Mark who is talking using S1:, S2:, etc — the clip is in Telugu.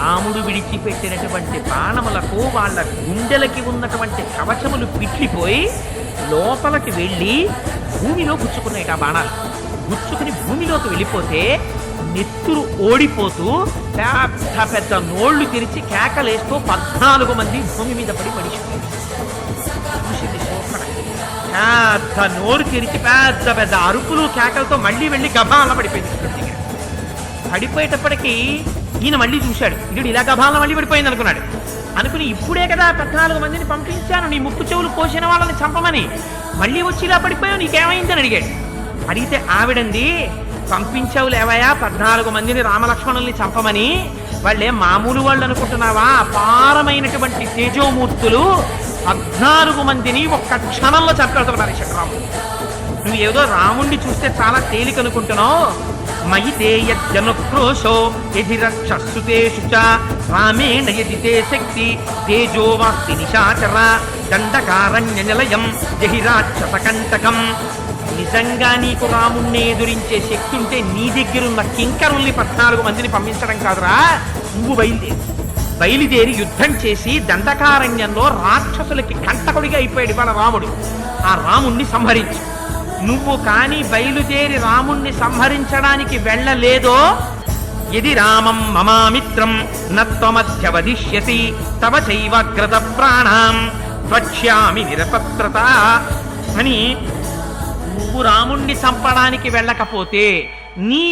S1: రాముడు విడిచిపెట్టినటువంటి బాణములకు వాళ్ళ గుండెలకి ఉన్నటువంటి కవచములు పిట్లిపోయి లోపలికి వెళ్ళి భూమిలో గుచ్చుకున్నాయి ఆ బాణాలు. గుచ్చుకుని భూమిలోకి వెళ్ళిపోతే నెత్తురు ఓడిపోతూ పెద్ద పెద్ద నోళ్లు తెరిచి కేకలేస్తూ 14 మంది భూమి మీద పడి పడిచిపోయారు. చూసింది సూపర్. పెద్ద నోరు తెరిచి పెద్ద పెద్ద అరుపులు కేకలతో మళ్ళీ వెళ్ళి గభాల పడిపోయింది. పడిపోయేటప్పటికీ ఈయన మళ్ళీ చూశాడు, ఇడు ఇలా గభాల మళ్ళీ పడిపోయింది అనుకున్నాడు. అనుకుని ఇప్పుడే కదా 14 మందిని పంపించాను నీ ముక్కు చెవులు కోసిన వాళ్ళని చంపమని, మళ్ళీ వచ్చి ఇలా పడిపోయావు, నీకేమైందని అడిగాడు. అడిగితే ఆవిడంది, పంపించావు లేవయా 14 మందిని రామలక్ష్మణుల్ని చంపమని, వాళ్ళే మామూలు వాళ్ళు అనుకుంటున్నావా? అపారమైనటువంటి తేజోమూర్తులు 14 మందిని ఒక్క క్షణంలో చంపేస్తున్నారు శంకరాముడు. నువ్వు ఏదో రాముణ్ణి చూస్తే చాలా తేలిక అనుకుంటున్నావు. మయితే యజ్జనుక్రోశో యధిరక్షసుతేషు చ రామేణ యదితే శక్తి తేజో వాస్తి నిశాచర దండకారణ్య నిలయం జహిరాక్షసకంటకం. నిజంగా నీకు రాముణ్ణి ఎదురించే శక్తి ఉంటే నీ దగ్గరున్న కింకరుల్ని 14 మందిని పంపించడం కాదురా, నువ్వు బయలుదేరి యుద్ధం చేసి దండకారణ్యంలో రాక్షసులకి కంటకుడిగా అయిపోయాడు ఇవాళ రాముడు. ఆ రాముణ్ణి సంహరించు. నువ్వు కానీ బయలుదేరి రాముణ్ణి సంహరించడానికి వెళ్ళలేదో, యది రామం మమామిత్రం నత్వమధ్యవదిష్యసి తవ చైవగ్రత ప్రాణాం త్వక్ష్యామి నిరపత్రత అని, నువ్వు రాముణ్ణి చంపడానికి వెళ్ళకపోతే నీ